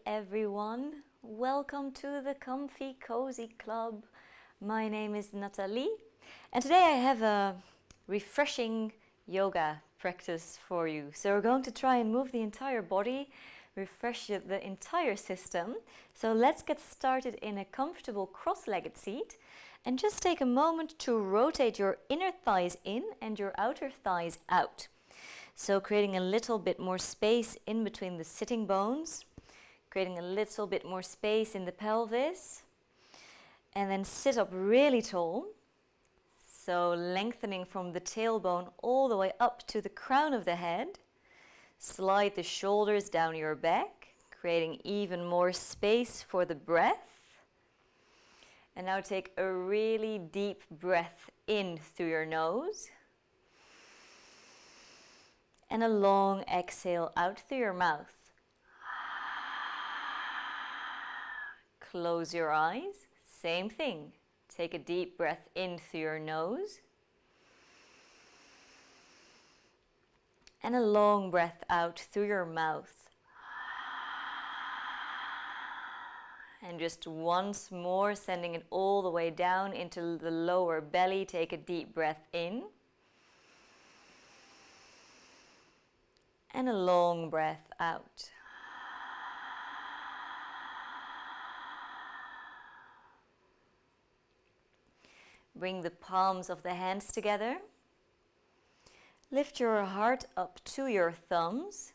everyone. Welcome to the Comfy Cozy Club. My name is Nathalie and today I have a refreshing yoga practice for you. So we're going to try and move the entire body, refresh the entire system. So let's get started in a comfortable cross-legged seat and just take a moment to rotate your inner thighs in and your outer thighs out. So creating a little bit more space in between the sitting bones, creating a little bit more space in the pelvis, and then sit up really tall. So lengthening from the tailbone all the way up to the crown of the head. Slide the shoulders down your back, creating even more space for the breath. And now take a really deep breath in through your nose. And a long exhale out through your mouth. Close your eyes. Same thing. Take a deep breath in through your nose. And a long breath out through your mouth. And just once more, sending it all the way down into the lower belly. Take a deep breath in. And a long breath out. Bring the palms of the hands together. Lift your heart up to your thumbs.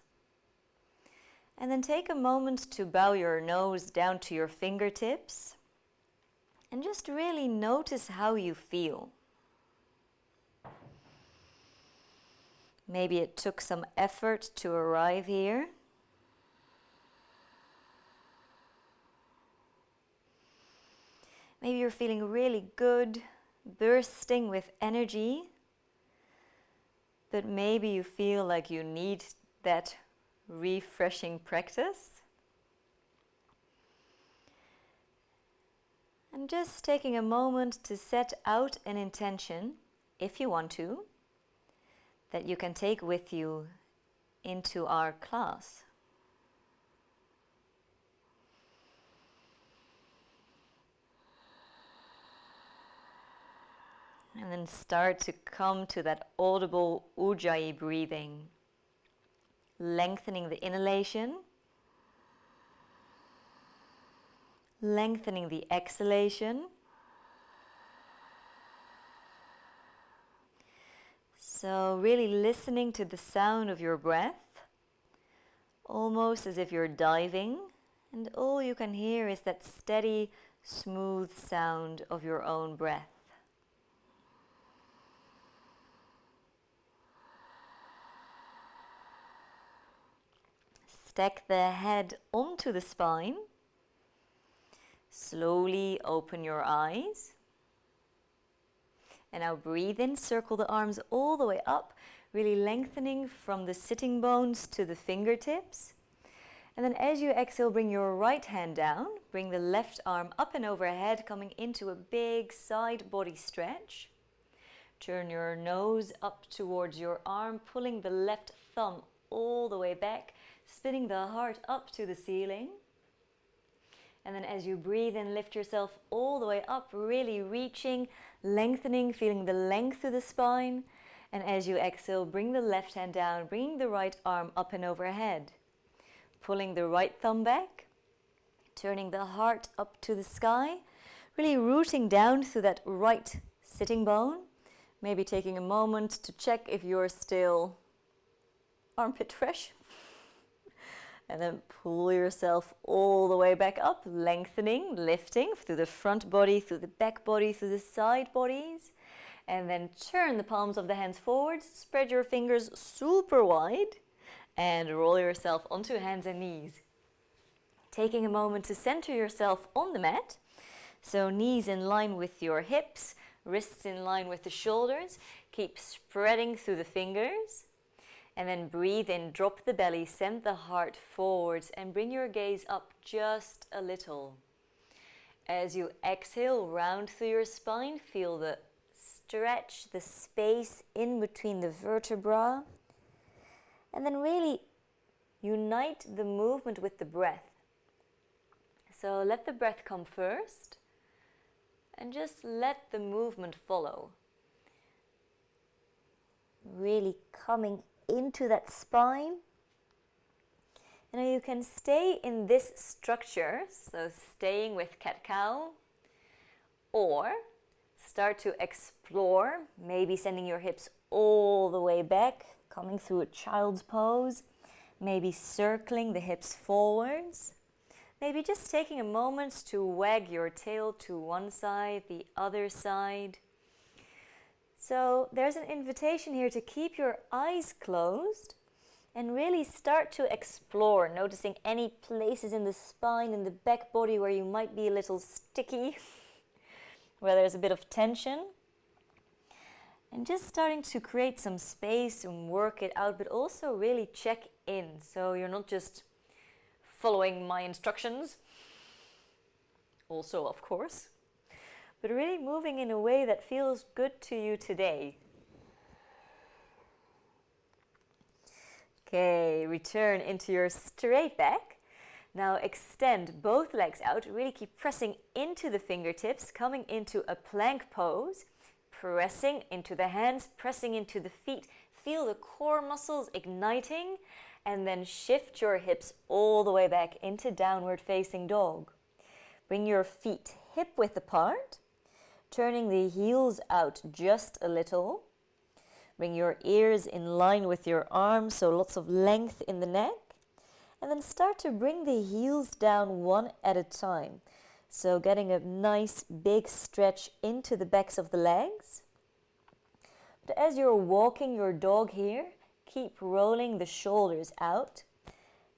And then take a moment to bow your nose down to your fingertips. And just really notice how you feel. Maybe it took some effort to arrive here. Maybe you're feeling really good, bursting with energy, but maybe you feel like you need that refreshing practice. And just taking a moment to set out an intention, if you want to, that you can take with you into our class. And then start to come to that audible Ujjayi breathing. Lengthening the inhalation. Lengthening the exhalation. So really listening to the sound of your breath, almost as if you're diving, and all you can hear is that steady, smooth sound of your own breath. Stack the head onto the spine. Slowly open your eyes. And now breathe in, circle the arms all the way up, really lengthening from the sitting bones to the fingertips. And then as you exhale, bring your right hand down, bring the left arm up and overhead, coming into a big side body stretch. Turn your nose up towards your arm, pulling the left thumb all the way back, spinning the heart up to the ceiling. And then as you breathe in, lift yourself all the way up, really reaching, lengthening, feeling the length through the spine. And as you exhale, bring the left hand down, bringing the right arm up and overhead. Pulling the right thumb back, turning the heart up to the sky, really rooting down through that right sitting bone. Maybe taking a moment to check if you're still armpit fresh. And then pull yourself all the way back up, lengthening, lifting through the front body, through the back body, through the side bodies. And then turn the palms of the hands forwards, spread your fingers super wide, and roll yourself onto hands and knees. Taking a moment to center yourself on the mat. So knees in line with your hips, wrists in line with the shoulders. Keep spreading through the fingers. And then breathe in, drop the belly, send the heart forwards and bring your gaze up just a little. As you exhale, round through your spine, feel the stretch, the space in between the vertebrae. And then really unite the movement with the breath. So let the breath come first and just let the movement follow. Really coming into that spine. And you can stay in this structure, so staying with cat-cow, or start to explore, maybe sending your hips all the way back, coming through a child's pose, maybe circling the hips forwards, maybe just taking a moment to wag your tail to one side, the other side. So there's an invitation here to keep your eyes closed and really start to explore, noticing any places in the spine, in the back body where you might be a little sticky, where there's a bit of tension. And just starting to create some space and work it out, but also really check in. So you're not just following my instructions, also of course, but really moving in a way that feels good to you today. Okay, return into your straight back. Now extend both legs out, really keep pressing into the fingertips, coming into a plank pose, pressing into the hands, pressing into the feet. Feel the core muscles igniting, and then shift your hips all the way back into downward facing dog. Bring your feet hip width apart, turning the heels out just a little. Bring your ears in line with your arms, so lots of length in the neck. And then start to bring the heels down one at a time. So getting a nice big stretch into the backs of the legs. But as you're walking your dog here, keep rolling the shoulders out,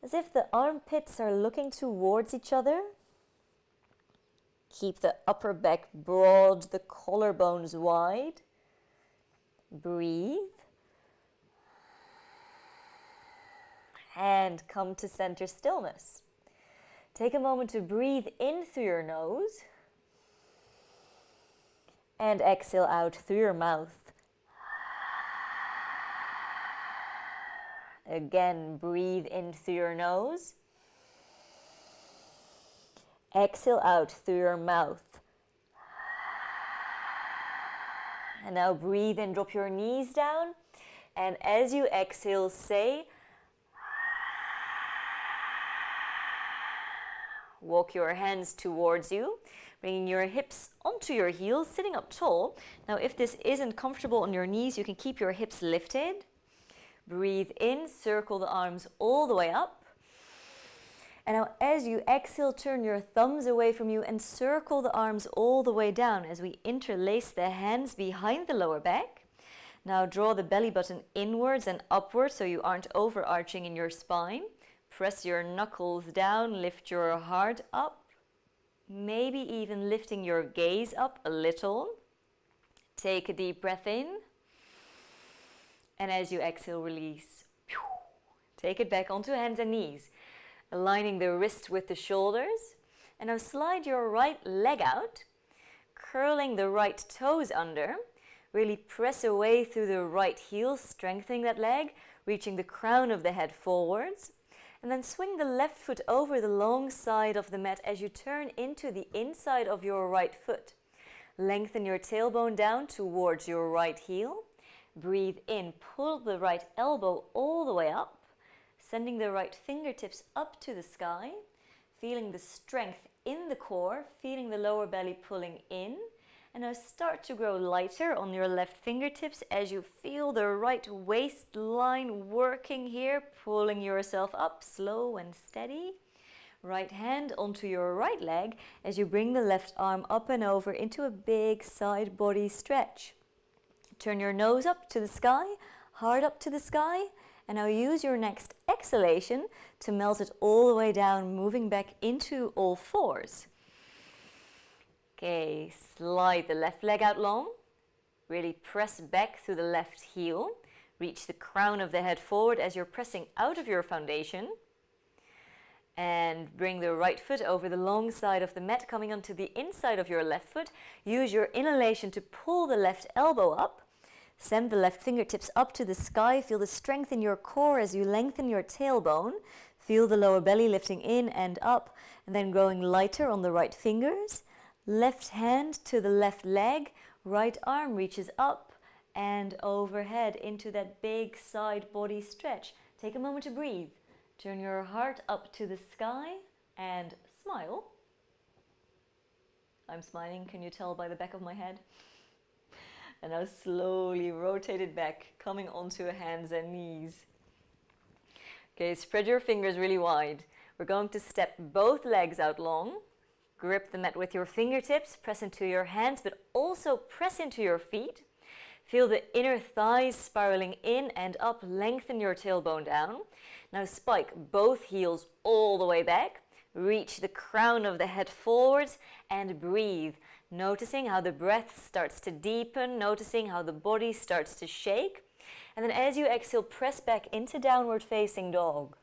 as if the armpits are looking towards each other. Keep the upper back broad, the collarbones wide. Breathe. And come to center stillness. Take a moment to breathe in through your nose and exhale out through your mouth. Again, breathe in through your nose. Exhale out through your mouth. And now breathe in, drop your knees down. And as you exhale, say, walk your hands towards you, bringing your hips onto your heels, sitting up tall. Now, if this isn't comfortable on your knees, you can keep your hips lifted. Breathe in, circle the arms all the way up. And now as you exhale, turn your thumbs away from you and circle the arms all the way down as we interlace the hands behind the lower back. Now draw the belly button inwards and upwards so you aren't overarching in your spine. Press your knuckles down, lift your heart up. Maybe even lifting your gaze up a little. Take a deep breath in. And as you exhale, release. Take it back onto hands and knees. Aligning the wrist with the shoulders. And now slide your right leg out, curling the right toes under. Really press away through the right heel, strengthening that leg, reaching the crown of the head forwards. And then swing the left foot over the long side of the mat as you turn into the inside of your right foot. Lengthen your tailbone down towards your right heel. Breathe in, pull the right elbow all the way up. Sending the right fingertips up to the sky, feeling the strength in the core, feeling the lower belly pulling in. And now start to grow lighter on your left fingertips as you feel the right waistline working here, pulling yourself up slow and steady. Right hand onto your right leg as you bring the left arm up and over into a big side body stretch. Turn your nose up to the sky, heart up to the sky. And now use your next exhalation to melt it all the way down, moving back into all fours. Okay, slide the left leg out long. Really press back through the left heel. Reach the crown of the head forward as you're pressing out of your foundation. And bring the right foot over the long side of the mat, coming onto the inside of your left foot. Use your inhalation to pull the left elbow up. Send the left fingertips up to the sky. Feel the strength in your core as you lengthen your tailbone. Feel the lower belly lifting in and up, and then growing lighter on the right fingers. Left hand to the left leg, right arm reaches up and overhead into that big side body stretch. Take a moment to breathe. Turn your heart up to the sky and smile. I'm smiling, can you tell by the back of my head? And now slowly rotate it back, coming onto hands and knees. Okay, spread your fingers really wide. We're going to step both legs out long. Grip the mat with your fingertips, press into your hands, but also press into your feet. Feel the inner thighs spiraling in and up, lengthen your tailbone down. Now spike both heels all the way back. Reach the crown of the head forwards and breathe. Noticing how the breath starts to deepen, noticing how the body starts to shake. And then as you exhale, press back into downward facing dog.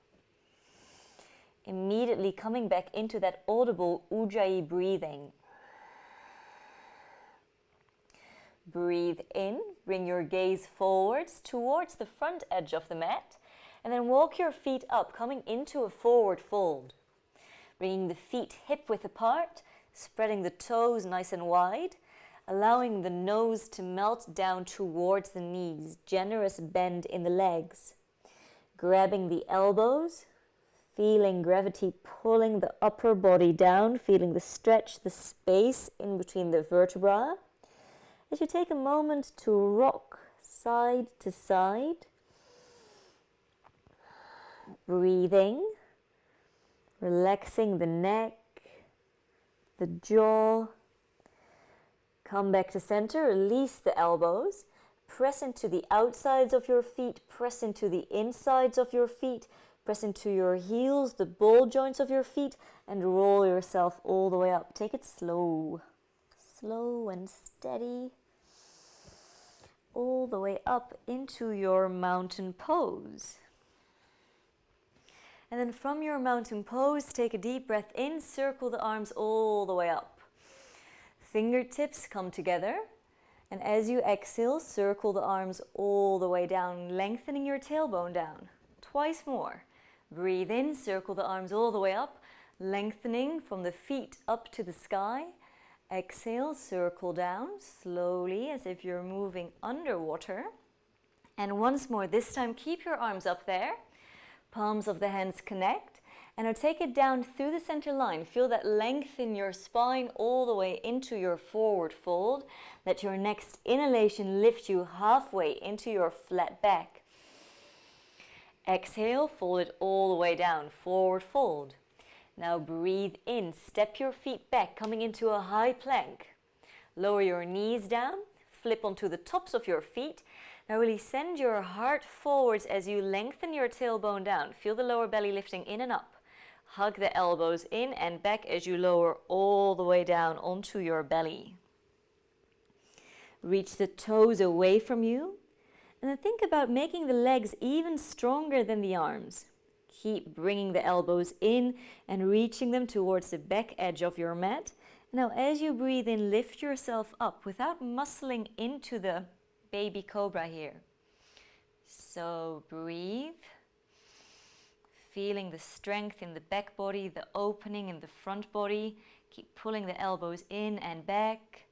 Immediately coming back into that audible Ujjayi breathing. Breathe in, bring your gaze forwards towards the front edge of the mat, and then walk your feet up, coming into a forward fold. Bringing the feet hip-width apart, spreading the toes nice and wide, allowing the nose to melt down towards the knees, generous bend in the legs. Grabbing the elbows, feeling gravity pulling the upper body down, feeling the stretch, the space in between the vertebrae. As you take a moment to rock side to side, breathing, relaxing the neck, the jaw. Come back to center, release the elbows, press into the outsides of your feet, press into the insides of your feet, press into your heels, the ball joints of your feet, and roll yourself all the way up. Take it slow, slow and steady, all the way up into your mountain pose. And then from your mountain pose, take a deep breath in, circle the arms all the way up. Fingertips come together, and as you exhale, circle the arms all the way down, lengthening your tailbone down. Twice more. Breathe in, circle the arms all the way up, lengthening from the feet up to the sky. Exhale, circle down slowly as if you're moving underwater. And once more, this time keep your arms up there. Palms of the hands connect. And now take it down through the center line. Feel that length in your spine all the way into your forward fold. Let your next inhalation lift you halfway into your flat back. Exhale, fold it all the way down, forward fold. Now breathe in, step your feet back, coming into a high plank. Lower your knees down, flip onto the tops of your feet. Now really send your heart forwards as you lengthen your tailbone down. Feel the lower belly lifting in and up. Hug the elbows in and back as you lower all the way down onto your belly. Reach the toes away from you. And then think about making the legs even stronger than the arms. Keep bringing the elbows in and reaching them towards the back edge of your mat. Now as you breathe in, lift yourself up without muscling into the baby cobra here. So breathe. Feeling the strength in the back body, the opening in the front body. Keep pulling the elbows in and back.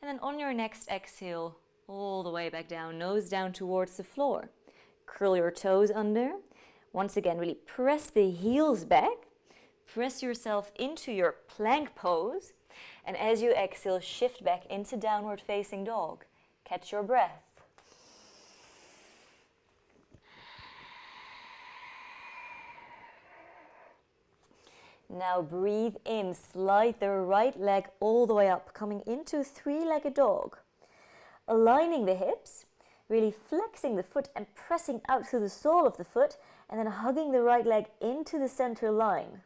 And then on your next exhale, all the way back down, nose down towards the floor. Curl your toes under. Once again, really press the heels back. Press yourself into your plank pose. And as you exhale, shift back into downward facing dog. Catch your breath. Now breathe in, slide the right leg all the way up, coming into three-legged dog. Aligning the hips, really flexing the foot and pressing out through the sole of the foot, and then hugging the right leg into the center line.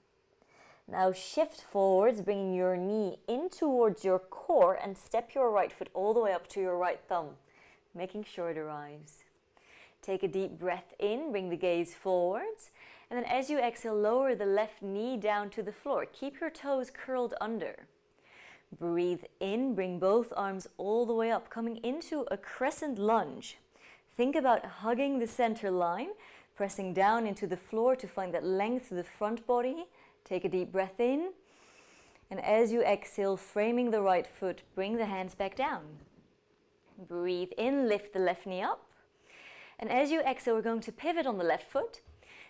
Now shift forwards, bringing your knee in towards your core and step your right foot all the way up to your right thumb, making sure it arrives. Take a deep breath in, bring the gaze forwards. And then as you exhale, lower the left knee down to the floor. Keep your toes curled under. Breathe in, bring both arms all the way up, coming into a crescent lunge. Think about hugging the center line, Pressing down into the floor to find that length to the front body. Take a deep breath in. And as you exhale, framing the right foot, bring the hands back down. Breathe in, lift the left knee up. And as you exhale, we're going to pivot on the left foot.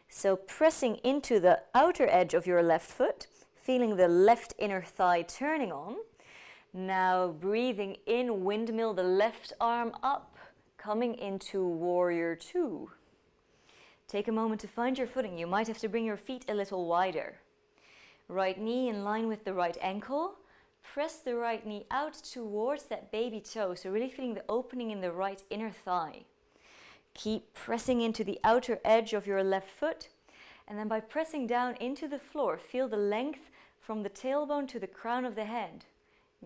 So pressing into the outer edge of your left foot, feeling the left inner thigh turning on. Now breathing in, windmill the left arm up, coming into warrior two. Take a moment to find your footing. You might have to bring your feet a little wider. Right knee in line with the right ankle. Press the right knee out towards that baby toe. So really feeling the opening in the right inner thigh. Keep pressing into the outer edge of your left foot. And then by pressing down into the floor, feel the length from the tailbone to the crown of the head.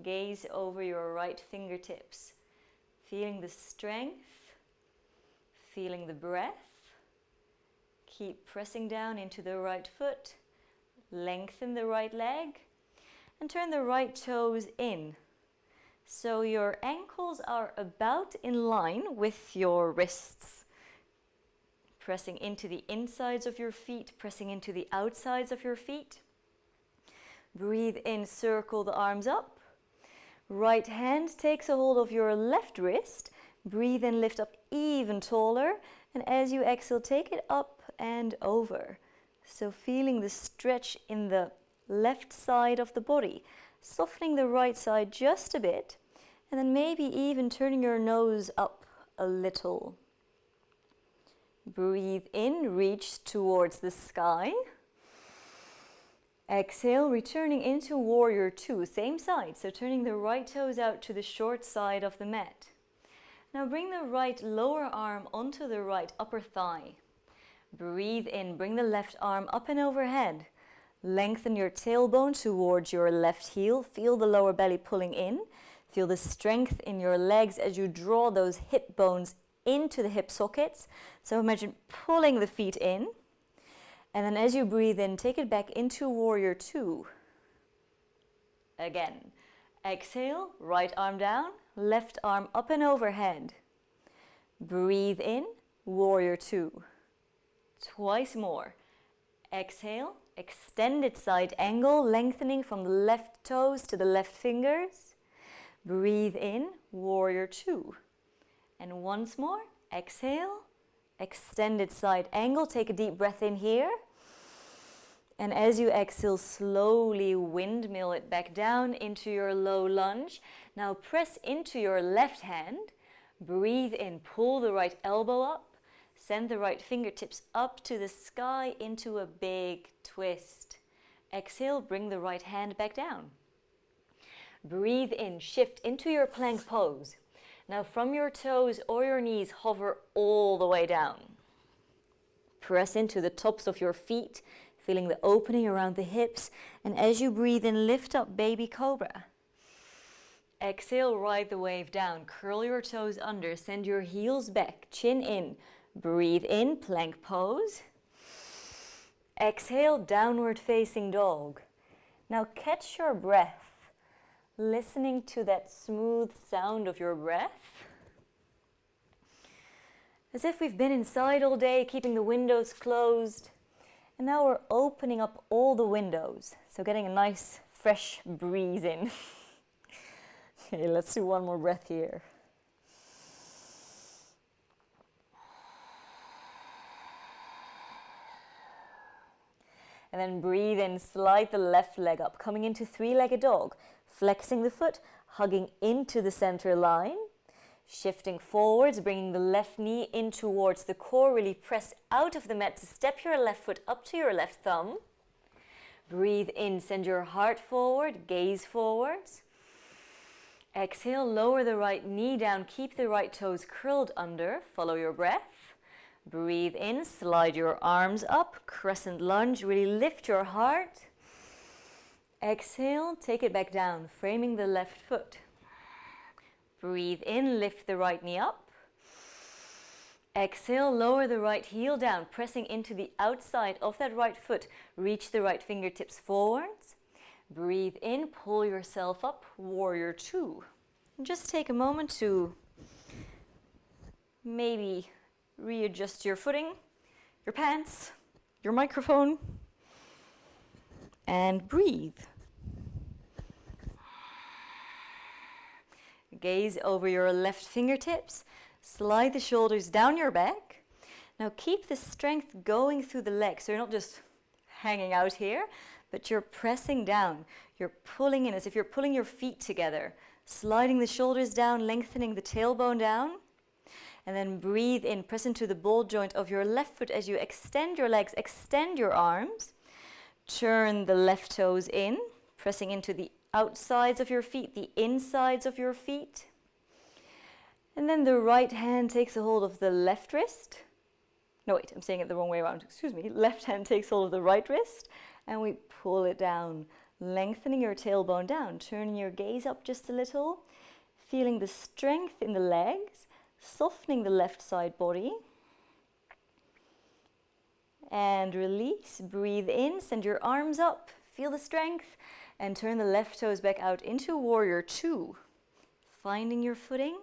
Gaze over your right fingertips. Feeling the strength. Feeling the breath. Keep pressing down into the right foot. Lengthen the right leg. And turn the right toes in. So your ankles are about in line with your wrists. Pressing into the insides of your feet, pressing into the outsides of your feet. Breathe in, circle the arms up. Right hand takes a hold of your left wrist. Breathe in, lift up even taller. And as you exhale, take it up and over. So feeling the stretch in the left side of the body. Softening the right side just a bit. And then maybe even turning your nose up a little. Breathe in, reach towards the sky. Exhale, returning into warrior two, same side. So turning the right toes out to the short side of the mat. Now bring the right lower arm onto the right upper thigh. Breathe in, bring the left arm up and overhead. Lengthen your tailbone towards your left heel. Feel the lower belly pulling in. Feel the strength in your legs as you draw those hip bones into the hip sockets. So imagine pulling the feet in. And then as you breathe in, take it back into warrior two. Again. Exhale, right arm down, left arm up and overhead. Breathe in, warrior two. Twice more. Exhale, extended side angle, lengthening from the left toes to the left fingers. Breathe in, warrior two. And once more, exhale, extended side angle. Take a deep breath in here. And as you exhale, slowly windmill it back down into your low lunge. Now press into your left hand. Breathe in, pull the right elbow up. Send the right fingertips up to the sky into a big twist. Exhale, bring the right hand back down. Breathe in, shift into your plank pose. Now from your toes or your knees, hover all the way down. Press into the tops of your feet, feeling the opening around the hips. And as you breathe in, lift up baby cobra. Exhale, ride the wave down. Curl your toes under, send your heels back, chin in. Breathe in, plank pose. Exhale, downward facing dog. Now catch your breath, listening to that smooth sound of your breath. As if we've been inside all day, keeping the windows closed. And now we're opening up all the windows. So getting a nice fresh breeze in. Okay, let's do one more breath here. And then breathe in, slide the left leg up, coming into three-legged dog. Flexing the foot, hugging into the center line. Shifting forwards, bringing the left knee in towards the core. Really press out of the mat to step your left foot up to your left thumb. Breathe in, send your heart forward, gaze forwards. Exhale, lower the right knee down, keep the right toes curled under, follow your breath. Breathe in, slide your arms up, crescent lunge, really lift your heart. Exhale, take it back down, framing the left foot. Breathe in, lift the right knee up. Exhale, lower the right heel down, pressing into the outside of that right foot. Reach the right fingertips forwards. Breathe in, pull yourself up, warrior two. Just take a moment to maybe readjust your footing. your pants, your microphone, and breathe. Gaze over your left fingertips, slide the shoulders down your back. Now keep the strength going through the legs, so you're not just hanging out here, but you're pressing down. You're pulling in as if you're pulling your feet together, sliding the shoulders down, lengthening the tailbone down. And then breathe in, press into the ball joint of your left foot as you extend your legs, extend your arms. Turn the left toes in, pressing into the outsides of your feet, the insides of your feet. And then the right hand takes a hold of the left wrist. No, wait, I'm saying it the wrong way around. Excuse me. Left hand takes hold of the right wrist, and we pull it down, lengthening your tailbone down, turning your gaze up just a little, feeling the strength in the legs, softening the left side body. And release, breathe in, send your arms up, feel the strength, and turn the left toes back out into Warrior Two. Finding your footing,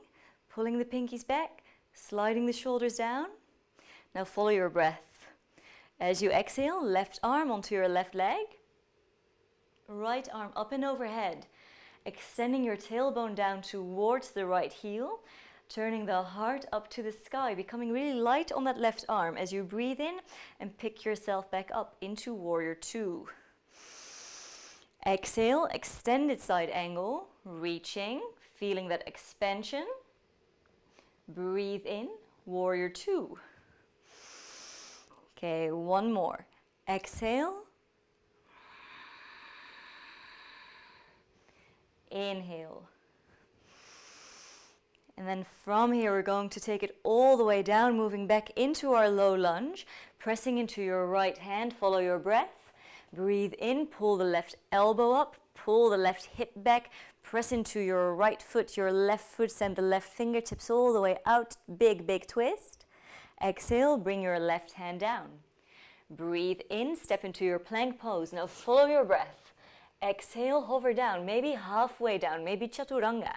pulling the pinkies back, sliding the shoulders down. Now follow your breath. As you exhale, left arm onto your left leg, right arm up and overhead, extending your tailbone down towards the right heel, turning the heart up to the sky, becoming really light on that left arm as you breathe in and pick yourself back up into Warrior Two. Exhale, extended side angle, reaching, feeling that expansion. Breathe in, Warrior Two. Okay, one more. Exhale. Inhale. And then from here, we're going to take it all the way down, moving back into our low lunge, pressing into your right hand, follow your breath. Breathe in, pull the left elbow up, pull the left hip back, press into your right foot, your left foot, send the left fingertips all the way out, big, big twist. Exhale, bring your left hand down. Breathe in, step into your plank pose. Now follow your breath. Exhale, hover down, maybe halfway down, maybe chaturanga.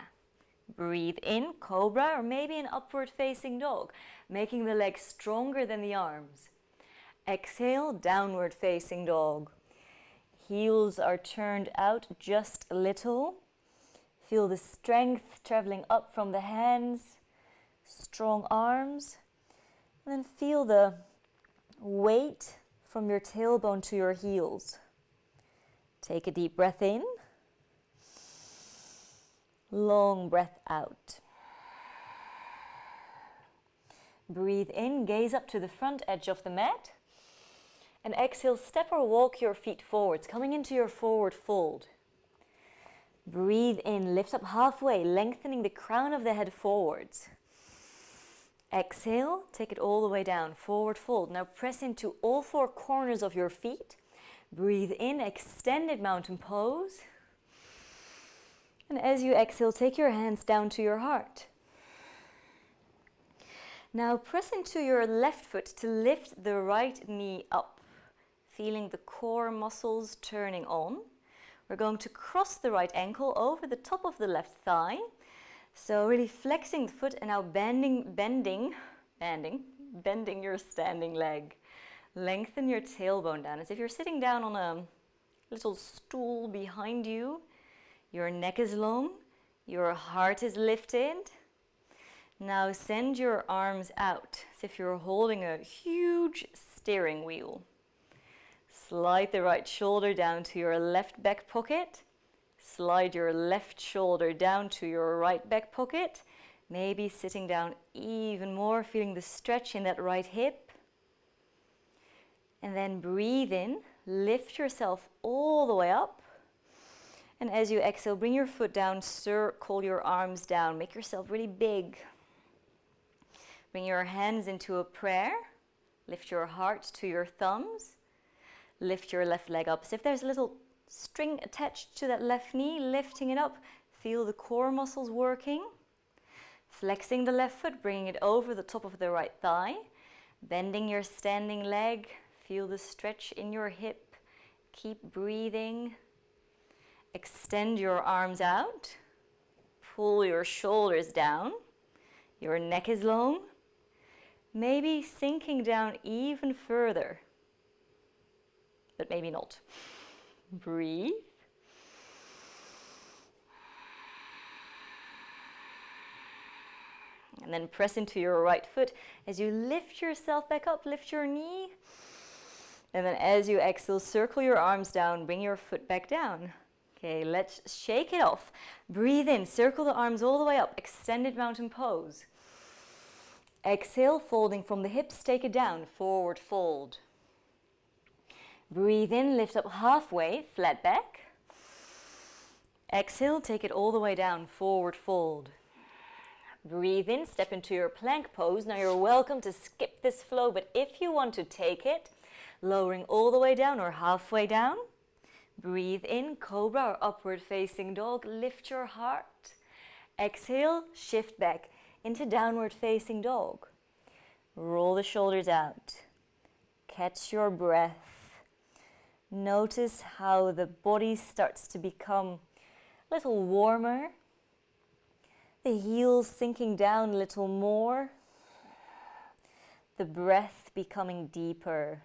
Breathe in, cobra, or maybe an upward facing dog, making the legs stronger than the arms. Exhale, downward facing dog. Heels are turned out just a little. Feel the strength traveling up from the hands, strong arms. And then feel the weight from your tailbone to your heels. Take a deep breath in. Long breath out. Breathe in, gaze up to the front edge of the mat. And exhale, step or walk your feet forwards, coming into your forward fold. Breathe in, lift up halfway, lengthening the crown of the head forwards. Exhale, take it all the way down, forward fold. Now press into all four corners of your feet. Breathe in, extended mountain pose. And as you exhale, take your hands down to your heart. Now press into your left foot to lift the right knee up, feeling the core muscles turning on. We're going to cross the right ankle over the top of the left thigh. So really flexing the foot and now bending your standing leg. Lengthen your tailbone down as if you're sitting down on a little stool behind you. Your neck is long, your heart is lifted. Now send your arms out as if you're holding a huge steering wheel. Slide the right shoulder down to your left back pocket. Slide your left shoulder down to your right back pocket. Maybe sitting down even more, feeling the stretch in that right hip. And then breathe in, lift yourself all the way up. And as you exhale, bring your foot down, circle your arms down, make yourself really big. Bring your hands into a prayer. Lift your heart to your thumbs. Lift your left leg up. So if there's a little string attached to that left knee, lifting it up. Feel the core muscles working. Flexing the left foot, bringing it over the top of the right thigh. Bending your standing leg. Feel the stretch in your hip. Keep breathing. Extend your arms out. Pull your shoulders down. Your neck is long. maybe sinking down even further, but maybe not. Breathe. And then press into your right foot as you lift yourself back up, lift your knee. And then as you exhale, circle your arms down, bring your foot back down. Okay, let's shake it off. Breathe in, circle the arms all the way up, extended mountain pose. Exhale, folding from the hips, take it down, forward fold. Breathe in, lift up halfway, flat back. Exhale, take it all the way down, forward fold. Breathe in, step into your plank pose. Now you're welcome to skip this flow, but if you want to take it, lowering all the way down or halfway down. Breathe in, cobra or upward facing dog. Lift your heart. Exhale, shift back into downward facing dog. Roll the shoulders out. Catch your breath. Notice how the body starts to become a little warmer. The heels sinking down a little more. The breath becoming deeper.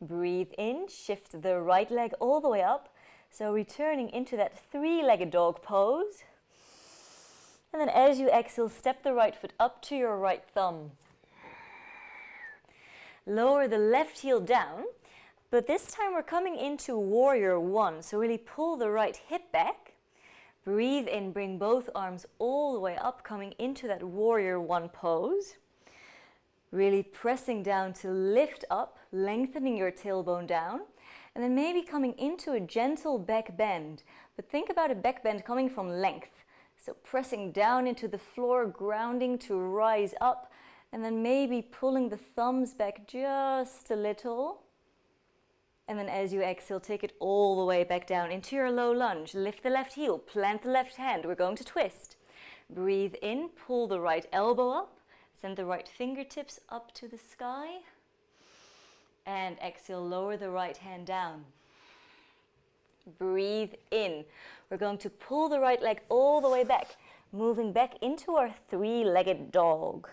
Breathe in, shift the right leg all the way up. So returning into that three-legged dog pose. And then as you exhale, step the right foot up to your right thumb. Lower the left heel down, but this time we're coming into warrior one. So really pull the right hip back. Breathe in, bring both arms all the way up, coming into that warrior one pose. Really pressing down to lift up, lengthening your tailbone down, and then maybe coming into a gentle back bend. But think about a back bend coming from length. So pressing down into the floor, grounding to rise up, and then maybe pulling the thumbs back just a little. And then as you exhale, take it all the way back down into your low lunge. Lift the left heel, plant the left hand. We're going to twist. Breathe in, pull the right elbow up. Send the right fingertips up to the sky. And exhale, lower the right hand down. Breathe in. We're going to pull the right leg all the way back, moving back into our three-legged dog.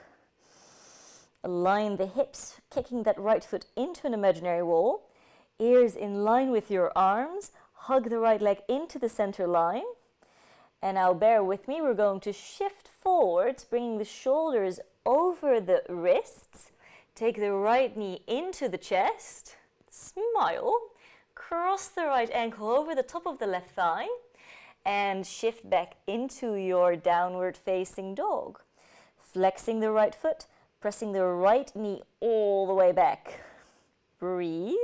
Align the hips, kicking that right foot into an imaginary wall. Ears in line with your arms. Hug the right leg into the center line. And now bear with me, we're going to shift forwards, bringing the shoulders over the wrists. Take the right knee into the chest. Smile. Cross the right ankle over the top of the left thigh. And shift back into your downward facing dog. Flexing the right foot, pressing the right knee all the way back. Breathe.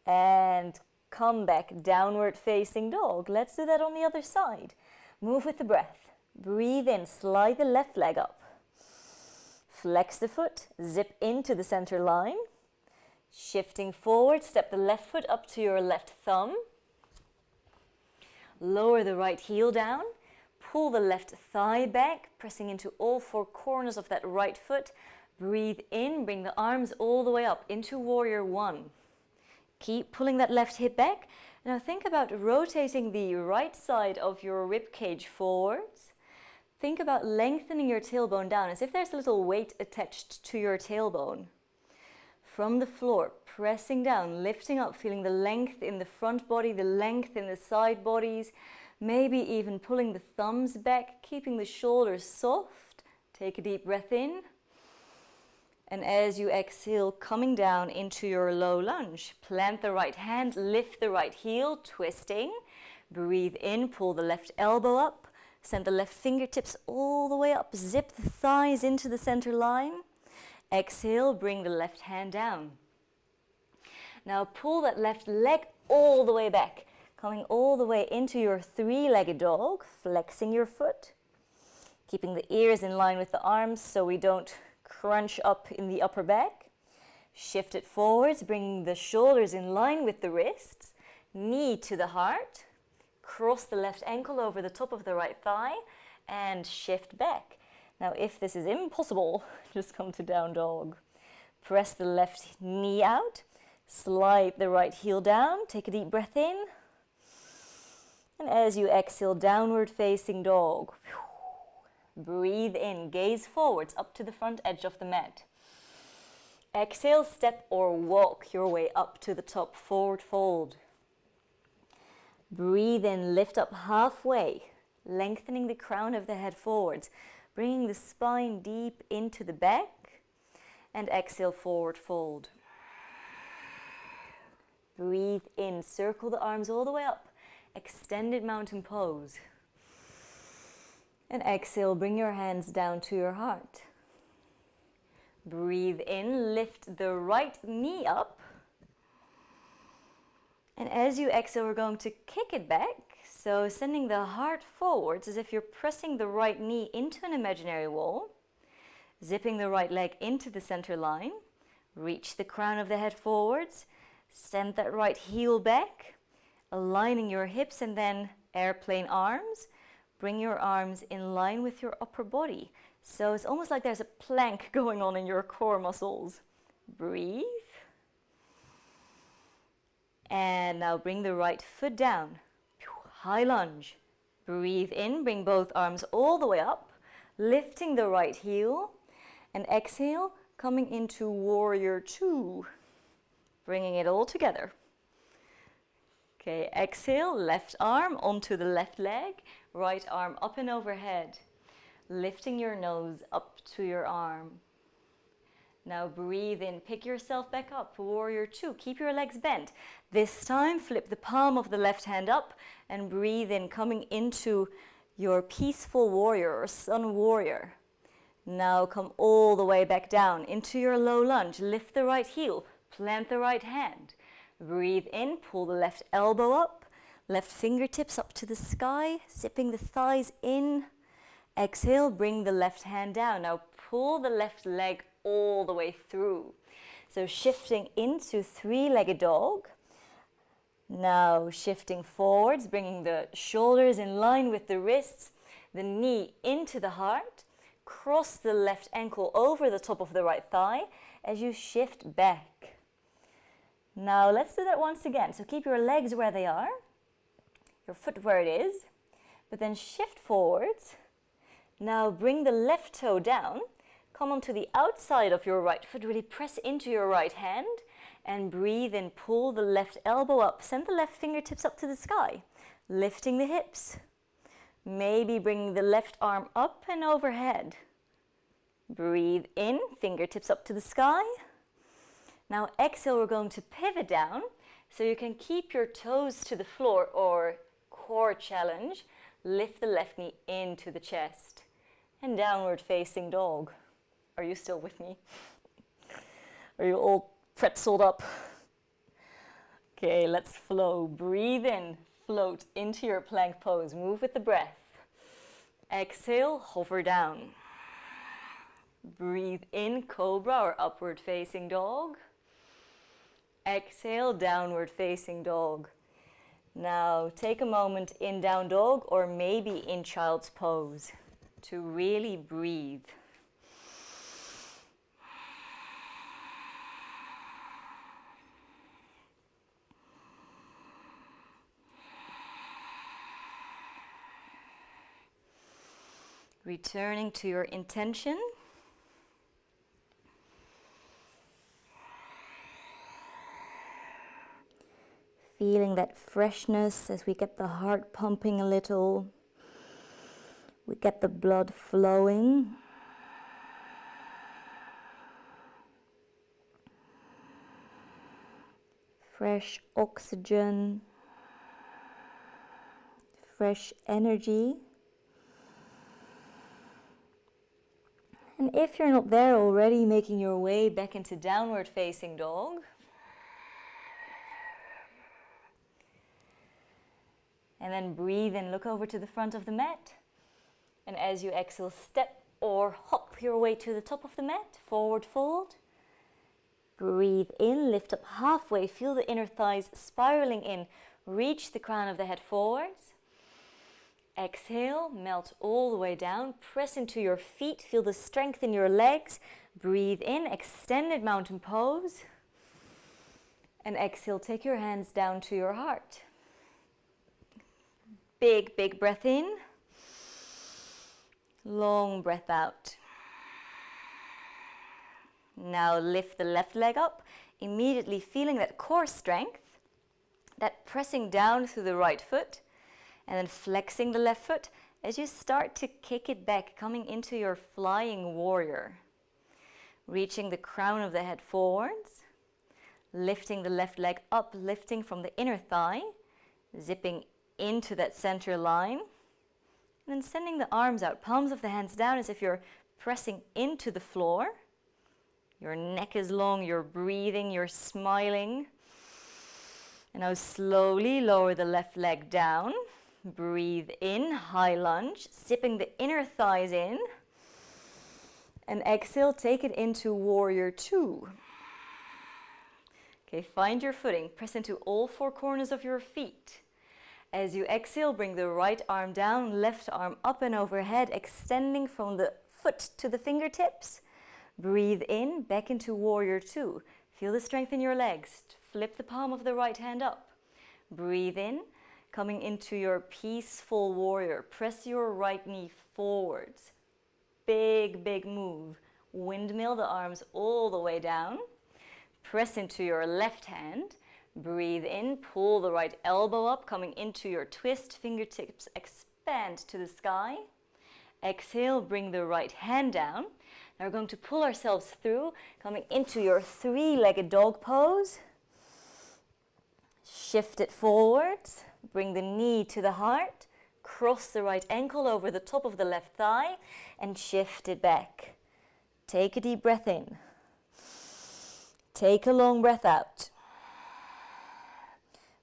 And come back, downward facing dog. Let's do that on the other side. Move with the breath. Breathe in, slide the left leg up. Flex the foot, zip into the center line. Shifting forward, step the left foot up to your left thumb. Lower the right heel down. Pull the left thigh back, pressing into all four corners of that right foot. Breathe in, bring the arms all the way up into warrior one. Keep pulling that left hip back. Now think about rotating the right side of your rib cage forwards. Think about lengthening your tailbone down as if there's a little weight attached to your tailbone. From the floor, pressing down, lifting up, feeling the length in the front body, the length in the side bodies, maybe even pulling the thumbs back, keeping the shoulders soft. Take a deep breath in. And as you exhale, coming down into your low lunge. Plant the right hand, lift the right heel, twisting. Breathe in, pull the left elbow up. Send the left fingertips all the way up. Zip the thighs into the center line. Exhale, bring the left hand down. Now pull that left leg all the way back. Coming all the way into your three-legged dog. Flexing your foot. Keeping the ears in line with the arms so we don't crunch up in the upper back. Shift it forwards, bringing the shoulders in line with the wrists. Knee to the heart. Cross the left ankle over the top of the right thigh and shift back. Now if this is impossible, just come to down dog. Press the left knee out. Slide the right heel down, take a deep breath in. And as you exhale, downward facing dog. Breathe in, gaze forwards up to the front edge of the mat. Exhale, step or walk your way up to the top, forward fold. Breathe in, lift up halfway, lengthening the crown of the head forwards, bringing the spine deep into the back, and exhale, forward fold. Breathe in, circle the arms all the way up, extended mountain pose. And exhale, bring your hands down to your heart. Breathe in, lift the right knee up. And as you exhale, we're going to kick it back. So sending the heart forwards as if you're pressing the right knee into an imaginary wall. Zipping the right leg into the center line. Reach the crown of the head forwards. Send that right heel back. Aligning your hips and then airplane arms. Bring your arms in line with your upper body. So it's almost like there's a plank going on in your core muscles. Breathe. And now bring the right foot down. High lunge. Breathe in, bring both arms all the way up, lifting the right heel. And exhale, coming into warrior two. Bringing it all together. Okay, exhale, left arm onto the left leg, right arm up and overhead. Lifting your nose up to your arm. Now breathe in, pick yourself back up, warrior two. Keep your legs bent. This time, flip the palm of the left hand up and breathe in, coming into your peaceful warrior or sun warrior. Now come all the way back down into your low lunge. Lift the right heel, plant the right hand. Breathe in, pull the left elbow up, left fingertips up to the sky, zipping the thighs in. Exhale, bring the left hand down. Now pull the left leg all the way through. So shifting into three-legged dog. Now shifting forwards, bringing the shoulders in line with the wrists, the knee into the heart. Cross the left ankle over the top of the right thigh as you shift back. Now let's do that once again. So keep your legs where they are, your foot where it is, but then shift forwards. Now bring the left toe down, come onto the outside of your right foot, really press into your right hand and breathe in, pull the left elbow up, send the left fingertips up to the sky, lifting the hips. Maybe bring the left arm up and overhead. Breathe in, fingertips up to the sky. Now exhale, we're going to pivot down so you can keep your toes to the floor or core challenge. Lift the left knee into the chest and downward facing dog. Are you still with me? Are you all pretzeled up? Okay, let's flow. Breathe in, float into your plank pose. Move with the breath. Exhale, hover down. Breathe in, cobra or upward facing dog. Exhale, downward facing dog. Now take a moment in down dog or maybe in child's pose to really breathe. Returning to your intention. Feeling that freshness as we get the heart pumping a little. We get the blood flowing. Fresh oxygen. Fresh energy. And if you're not there already, making your way back into downward facing dog. And then breathe in, look over to the front of the mat. And as you exhale, step or hop your way to the top of the mat, forward fold. Breathe in, lift up halfway, feel the inner thighs spiraling in, reach the crown of the head forwards. Exhale, melt all the way down, press into your feet, feel the strength in your legs. Breathe in, extended mountain pose. And exhale, take your hands down to your heart. Big, big breath in. Long breath out. Now lift the left leg up, immediately feeling that core strength, that pressing down through the right foot, and then flexing the left foot as you start to kick it back, coming into your flying warrior. Reaching the crown of the head forwards, lifting the left leg up, lifting from the inner thigh, zipping into that center line, and then sending the arms out, palms of the hands down as if you're pressing into the floor. Your neck is long, you're breathing, you're smiling. And now slowly lower the left leg down. Breathe in, high lunge, zipping the inner thighs in. And exhale, take it into warrior two. Okay, find your footing. Press into all four corners of your feet. As you exhale, bring the right arm down, left arm up and overhead, extending from the foot to the fingertips. Breathe in, back into warrior two. Feel the strength in your legs. Flip the palm of the right hand up. Breathe in, coming into your peaceful warrior. Press your right knee forwards. Big, big move. Windmill the arms all the way down. Press into your left hand. Breathe in, pull the right elbow up, coming into your twist. Fingertips expand to the sky. Exhale, bring the right hand down. Now we're going to pull ourselves through, coming into your three-legged dog pose. Shift it forwards. Bring the knee to the heart. Cross the right ankle over the top of the left thigh and shift it back. Take a deep breath in. Take a long breath out.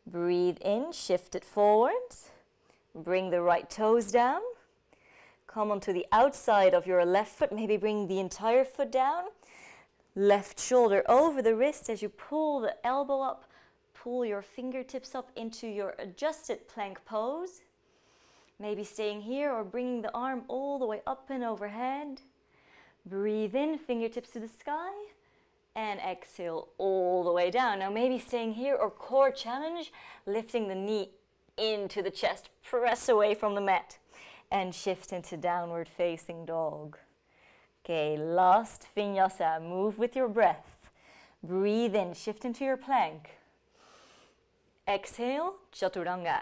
Breathe in, shift it forwards. Bring the right toes down. Come onto the outside of your left foot, maybe bring the entire foot down. Left shoulder over the wrist as you pull the elbow up. Pull your fingertips up into your adjusted plank pose. Maybe staying here or bringing the arm all the way up and overhead. Breathe in, fingertips to the sky. And exhale all the way down. Now maybe staying here or core challenge, lifting the knee into the chest, press away from the mat and shift into downward facing dog. Okay, last vinyasa, move with your breath. Breathe in, shift into your plank. Exhale, chaturanga.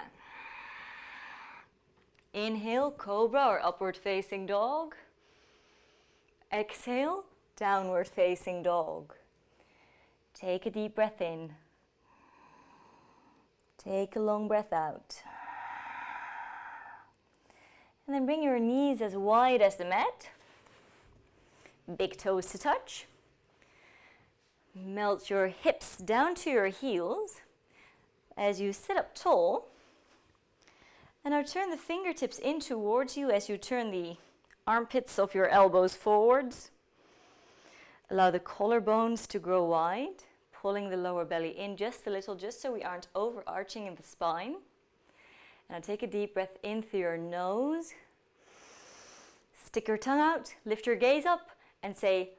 Inhale, cobra or upward facing dog. Exhale, downward facing dog. Take a deep breath in. Take a long breath out. And then bring your knees as wide as the mat. Big toes to touch. Melt your hips down to your heels as you sit up tall. And now turn the fingertips in towards you as you turn the armpits of your elbows forwards. Allow the collarbones to grow wide, pulling the lower belly in just a little, just so we aren't overarching in the spine. Now take a deep breath in through your nose. Stick your tongue out, lift your gaze up, and say,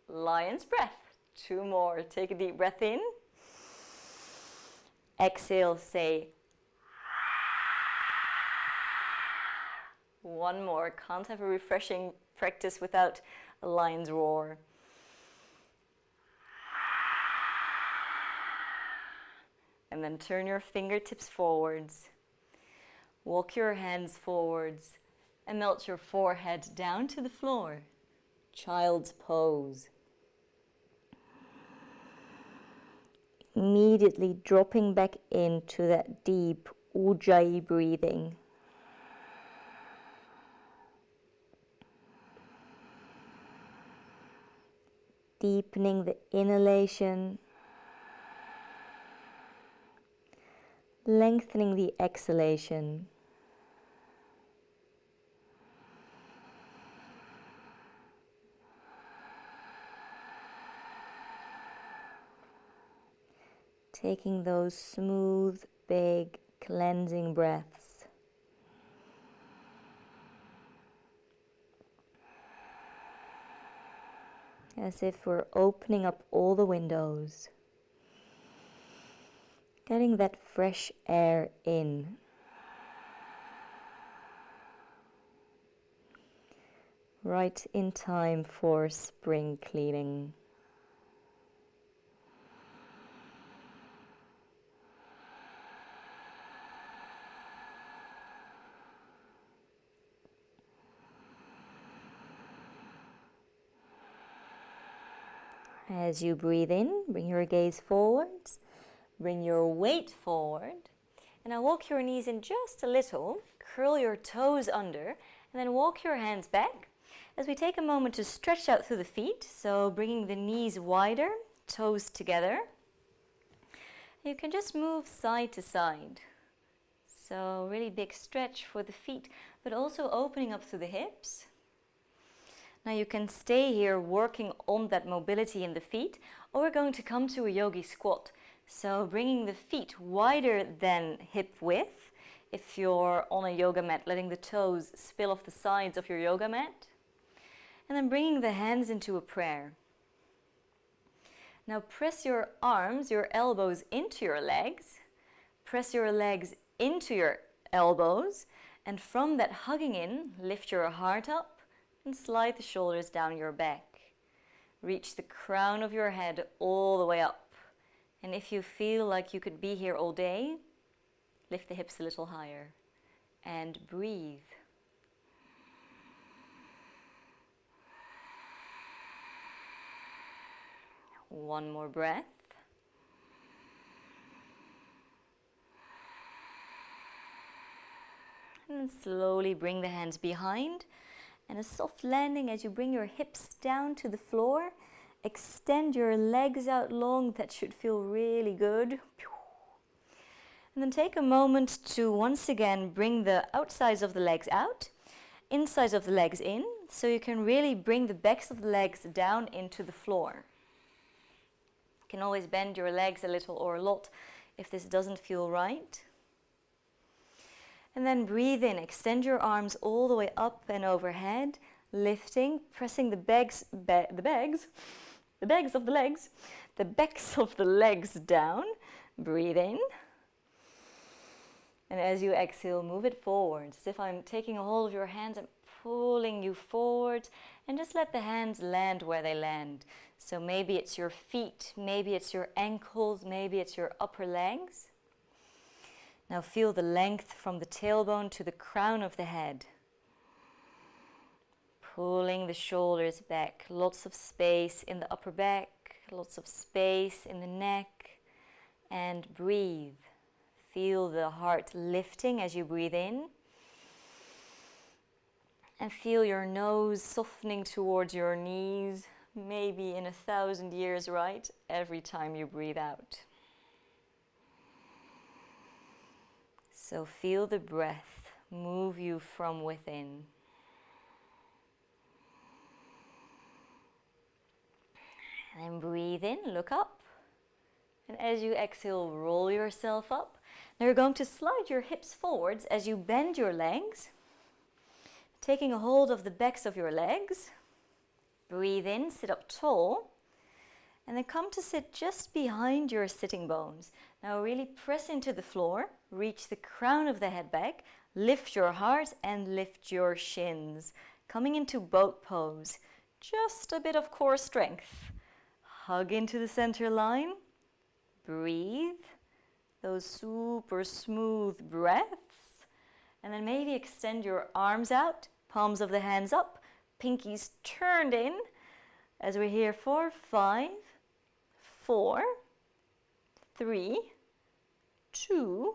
lion's breath. 2 more. Take a deep breath in. Exhale, say, 1 more. Can't have a refreshing practice without a lion's roar. And then turn your fingertips forwards. Walk your hands forwards and melt your forehead down to the floor. Child's pose. Immediately dropping back into that deep Ujjayi breathing. Deepening the inhalation. Lengthening the exhalation. Taking those smooth, big, cleansing breaths. as if we're opening up all the windows, getting that fresh air in. Right in time for spring cleaning. As you breathe in, bring your gaze forwards, bring your weight forward, and now walk your knees in just a little, curl your toes under, and then walk your hands back as we take a moment to stretch out through the feet, so bringing the knees wider, toes together. You can just move side to side. So really big stretch for the feet, but also opening up through the hips. Now you can stay here working on that mobility in the feet, or we're going to come to a yogi squat. So bringing the feet wider than hip width. If you're on a yoga mat, letting the toes spill off the sides of your yoga mat. And then bringing the hands into a prayer. Now press your arms, your elbows into your legs. Press your legs into your elbows. And from that hugging in, lift your heart up. And slide the shoulders down your back. Reach the crown of your head all the way up. And if you feel like you could be here all day, lift the hips a little higher. And breathe. One more breath. And then slowly bring the hands behind. And a soft landing as you bring your hips down to the floor. Extend your legs out long. That should feel really good. And then take a moment to once again bring the outsides of the legs out, insides of the legs in, so you can really bring the backs of the legs down into the floor. You can always bend your legs a little or a lot if this doesn't feel right. And then breathe in, extend your arms all the way up and overhead, lifting, pressing the backs of the legs down. Breathe in. And as you exhale, move it forward. As if I'm taking a hold of your hands and pulling you forward. And just let the hands land where they land. So maybe it's your feet, maybe it's your ankles, maybe it's your upper legs. Now feel the length from the tailbone to the crown of the head. Pulling the shoulders back. Lots of space in the upper back. Lots of space in the neck. And breathe. Feel the heart lifting as you breathe in. And feel your nose softening towards your knees. Maybe in 1,000 years, right? Every time you breathe out. So feel the breath move you from within. And then breathe in, look up. And as you exhale, roll yourself up. Now you're going to slide your hips forwards as you bend your legs. Taking a hold of the backs of your legs. Breathe in, sit up tall. And then come to sit just behind your sitting bones. Now really press into the floor, reach the crown of the head back, lift your heart and lift your shins. Coming into boat pose, just a bit of core strength. Hug into the center line, breathe, those super smooth breaths. And then maybe extend your arms out, palms of the hands up, pinkies turned in. As we're here for 5, 4, 3, 2,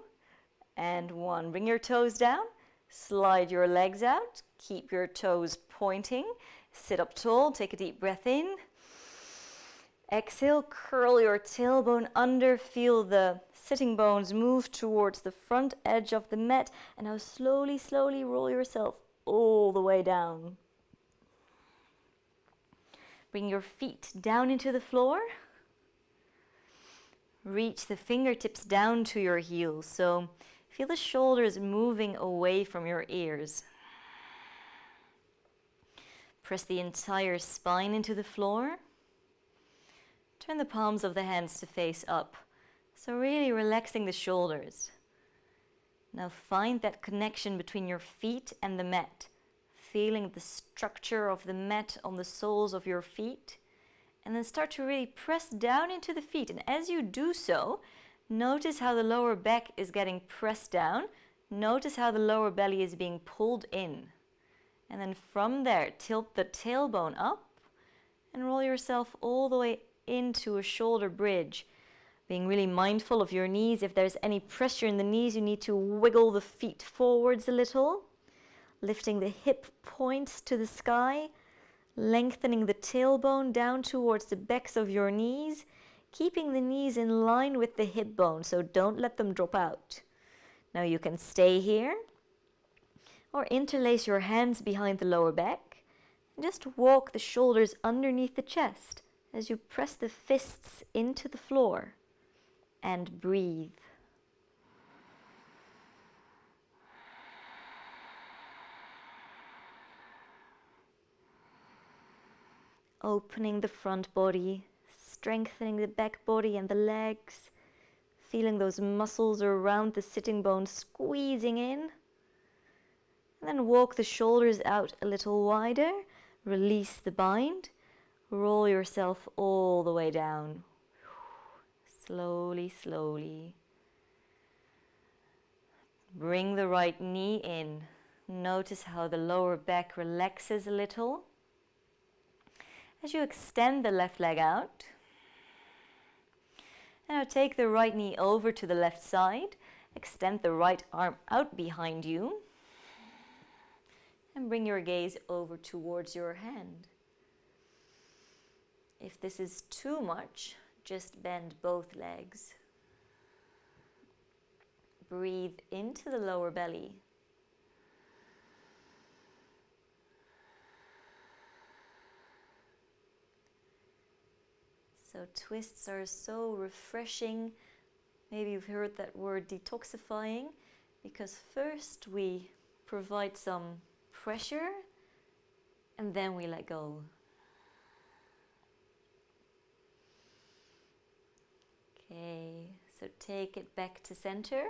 and 1. Bring your toes down, slide your legs out, keep your toes pointing, sit up tall, take a deep breath in. Exhale, curl your tailbone under, feel the sitting bones move towards the front edge of the mat, and now slowly, slowly roll yourself all the way down. Bring your feet down into the floor. Reach the fingertips down to your heels. So feel the shoulders moving away from your ears. Press the entire spine into the floor. Turn the palms of the hands to face up. So really relaxing the shoulders. Now find that connection between your feet and the mat. Feeling the structure of the mat on the soles of your feet. And then start to really press down into the feet. And as you do so, notice how the lower back is getting pressed down. Notice how the lower belly is being pulled in. And then from there, tilt the tailbone up and roll yourself all the way into a shoulder bridge. Being really mindful of your knees. If there's any pressure in the knees, you need to wiggle the feet forwards a little. Lifting the hip points to the sky. Lengthening the tailbone down towards the backs of your knees. Keeping the knees in line with the hip bone, so don't let them drop out. Now you can stay here. Or interlace your hands behind the lower back. And just walk the shoulders underneath the chest as you press the fists into the floor. And breathe. Opening the front body, strengthening the back body and the legs, feeling those muscles around the sitting bones squeezing in. And then walk the shoulders out a little wider, release the bind, roll yourself all the way down. Slowly, slowly. Bring the right knee in. Notice how the lower back relaxes a little. As you extend the left leg out. And now take the right knee over to the left side. Extend the right arm out behind you. And bring your gaze over towards your hand. If this is too much, just bend both legs. Breathe into the lower belly. So twists are so refreshing. Maybe you've heard that word detoxifying, because first we provide some pressure and then we let go. Okay, so take it back to center.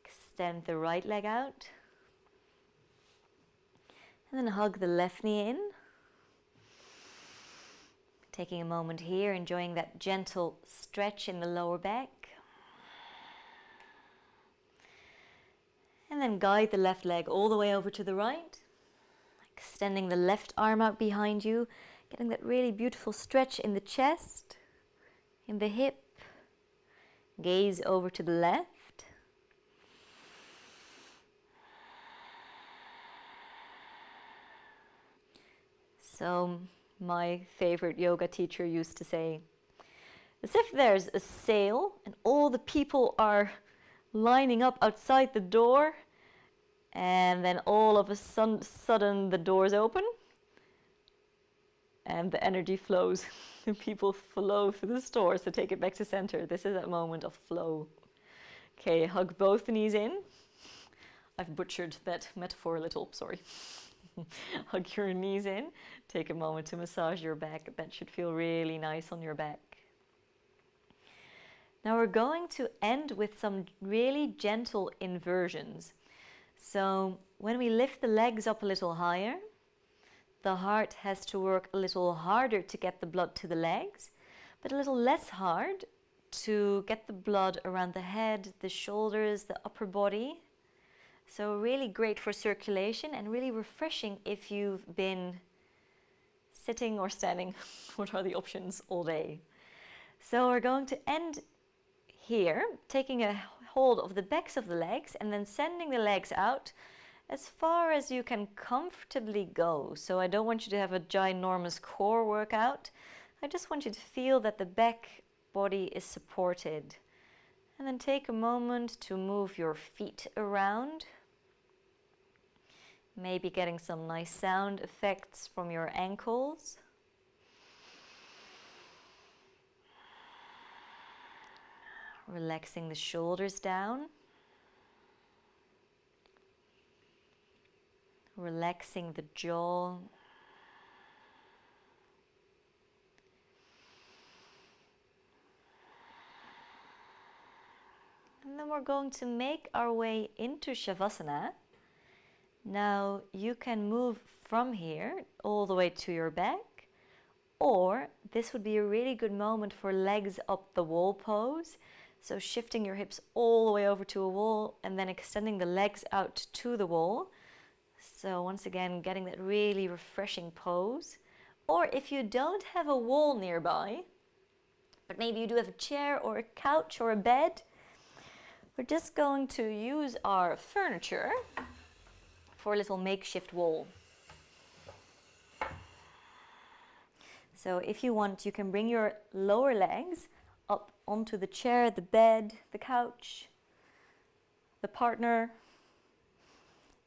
Extend the right leg out. And then hug the left knee in. Taking a moment here, enjoying that gentle stretch in the lower back. And then guide the left leg all the way over to the right. Extending the left arm out behind you. Getting that really beautiful stretch in the chest, in the hip. Gaze over to the left. So my favorite yoga teacher used to say, as if there's a sale and all the people are lining up outside the door, and then all of a sudden the doors open and the energy flows. And people flow through the store. So take it back to center. This is that moment of flow. Okay, hug both knees in. I've butchered that metaphor a little, sorry. Hug your knees in. Take a moment to massage your back. That should feel really nice on your back. Now we're going to end with some really gentle inversions. So when we lift the legs up a little higher, the heart has to work a little harder to get the blood to the legs, but a little less hard to get the blood around the head, the shoulders, the upper body. So really great for circulation and really refreshing if you've been sitting or standing. What are the options all day? So we're going to end here, taking a hold of the backs of the legs and then sending the legs out as far as you can comfortably go. So I don't want you to have a ginormous core workout. I just want you to feel that the back body is supported. And then take a moment to move your feet around. Maybe getting some nice sound effects from your ankles. Relaxing the shoulders down. Relaxing the jaw. And then we're going to make our way into Shavasana. Now you can move from here all the way to your back, or this would be a really good moment for legs up the wall pose. So shifting your hips all the way over to a wall and then extending the legs out to the wall. So once again, getting that really refreshing pose. Or if you don't have a wall nearby, but maybe you do have a chair or a couch or a bed, we're just going to use our furniture for a little makeshift wall. So if you want, you can bring your lower legs up onto the chair, the bed, the couch, the partner,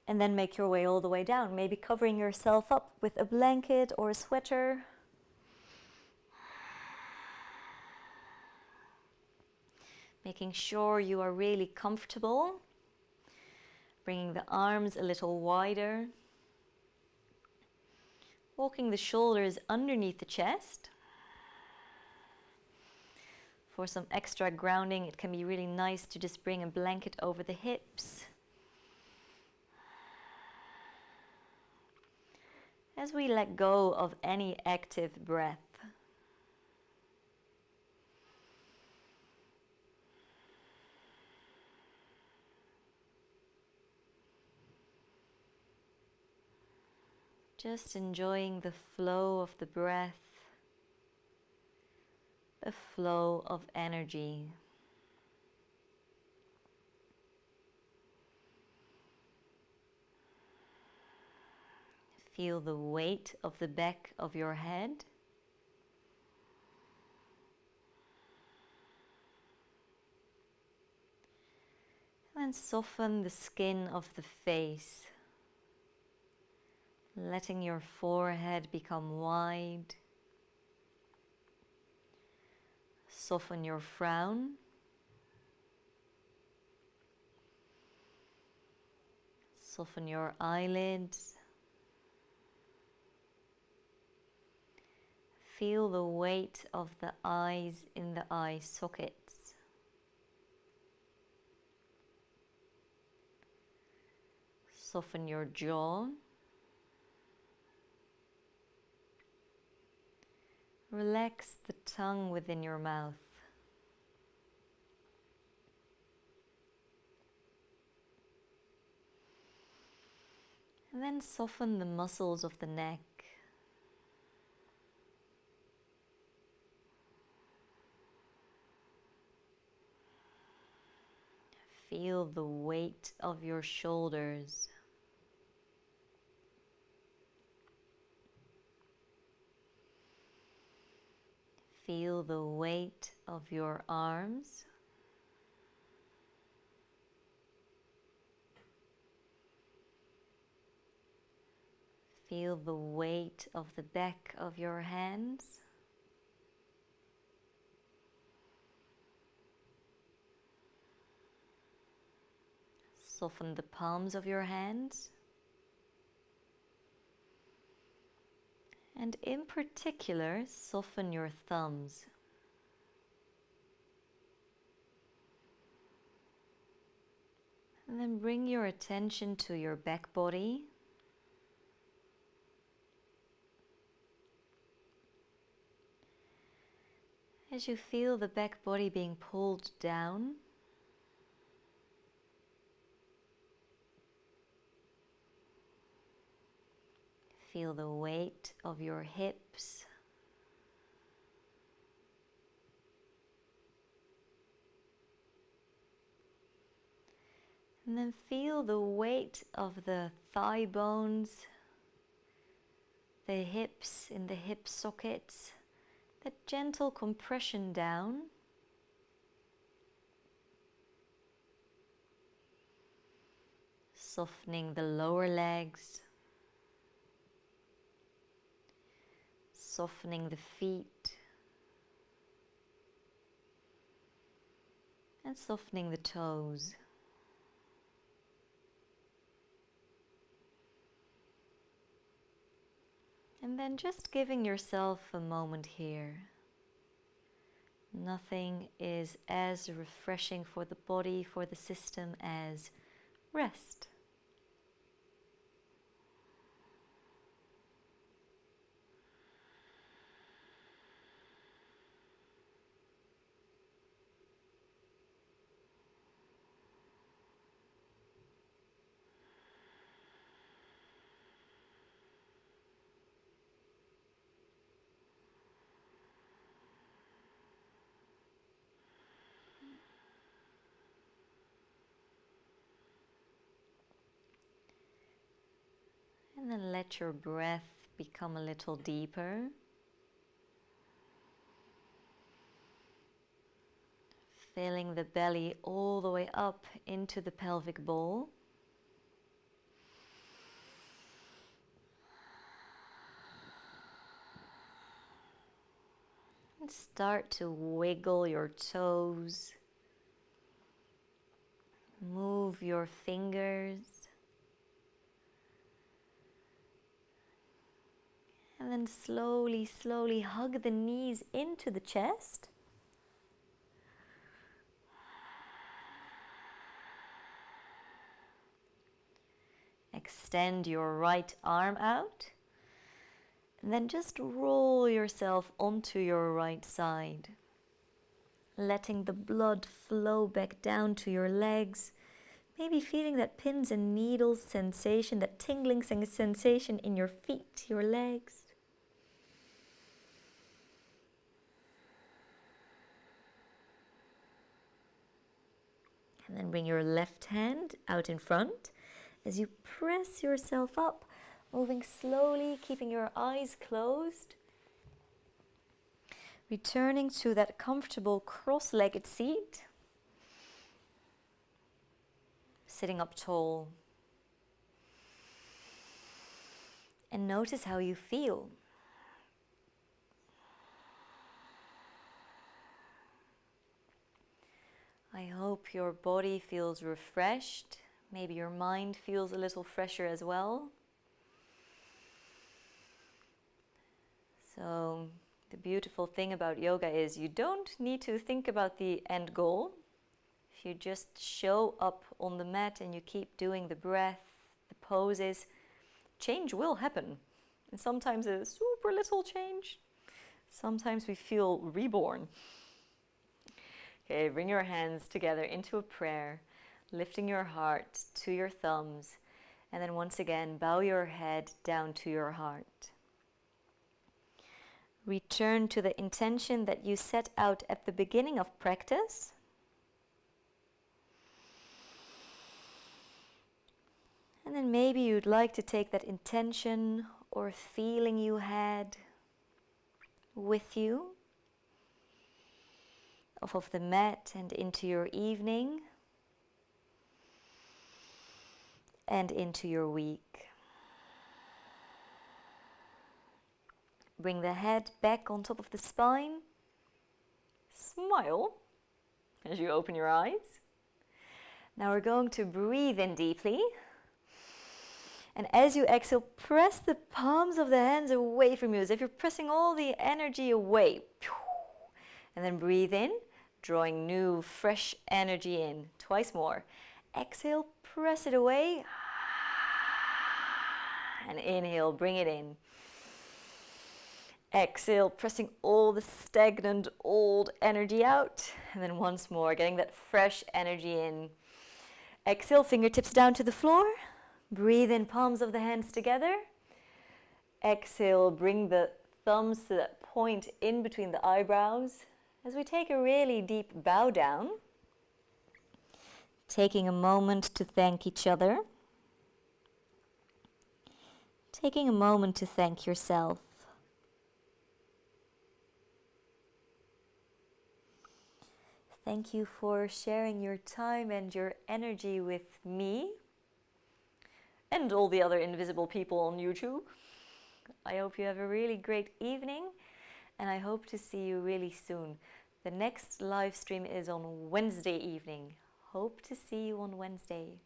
and then make your way all the way down, maybe covering yourself up with a blanket or a sweater. Making sure you are really comfortable. Bringing the arms a little wider. Walking the shoulders underneath the chest. For some extra grounding, it can be really nice to just bring a blanket over the hips. As we let go of any active breath. Just enjoying the flow of the breath, the flow of energy. Feel the weight of the back of your head. And then soften the skin of the face, letting your forehead become wide. Soften your frown. Soften your eyelids. Feel the weight of the eyes in the eye sockets. Soften your jaw. Relax the tongue within your mouth. And then soften the muscles of the neck. Feel the weight of your shoulders. Feel the weight of your arms. Feel the weight of the back of your hands. Soften the palms of your hands. And in particular, soften your thumbs. And then bring your attention to your back body. As you feel the back body being pulled down, feel the weight of your hips. And then feel the weight of the thigh bones, the hips in the hip sockets, that gentle compression down. Softening the lower legs. Softening the feet. And softening the toes. And then just giving yourself a moment here Nothing is as refreshing for the body, for the system as rest. And then let your breath become a little deeper. Filling the belly all the way up into the pelvic bowl. And start to wiggle your toes. Move your fingers. And then slowly, slowly hug the knees into the chest. Extend your right arm out. And then just roll yourself onto your right side. Letting the blood flow back down to your legs. Maybe feeling that pins and needles sensation, that tingling sensation in your feet, your legs. And then bring your left hand out in front as you press yourself up, moving slowly, keeping your eyes closed. Returning to that comfortable cross-legged seat. Sitting up tall. And notice how you feel. I hope your body feels refreshed. Maybe your mind feels a little fresher as well. So the beautiful thing about yoga is you don't need to think about the end goal. If you just show up on the mat and you keep doing the breath, the poses, change will happen. And sometimes a super little change. Sometimes we feel reborn. Okay, bring your hands together into a prayer, lifting your heart to your thumbs, and then once again, bow your head down to your heart. Return to the intention that you set out at the beginning of practice. And then maybe you'd like to take that intention or feeling you had with you off of the mat and into your evening and into your week. Bring the head back on top of the spine. Smile as you open your eyes. Now we're going to breathe in deeply. And as you exhale, press the palms of the hands away from you as if you're pressing all the energy away. And then breathe in, drawing new, fresh energy in. Twice more. Exhale, press it away. And inhale, bring it in. Exhale, pressing all the stagnant, old energy out. And then once more, getting that fresh energy in. Exhale, fingertips down to the floor. Breathe in, palms of the hands together. Exhale, bring the thumbs to that point in between the eyebrows. As we take a really deep bow down, taking a moment to thank each other. Taking a moment to thank yourself. Thank you for sharing your time and your energy with me and all the other invisible people on YouTube. I hope you have a really great evening, and I hope to see you really soon. The next live stream is on Wednesday evening. Hope to see you on Wednesday.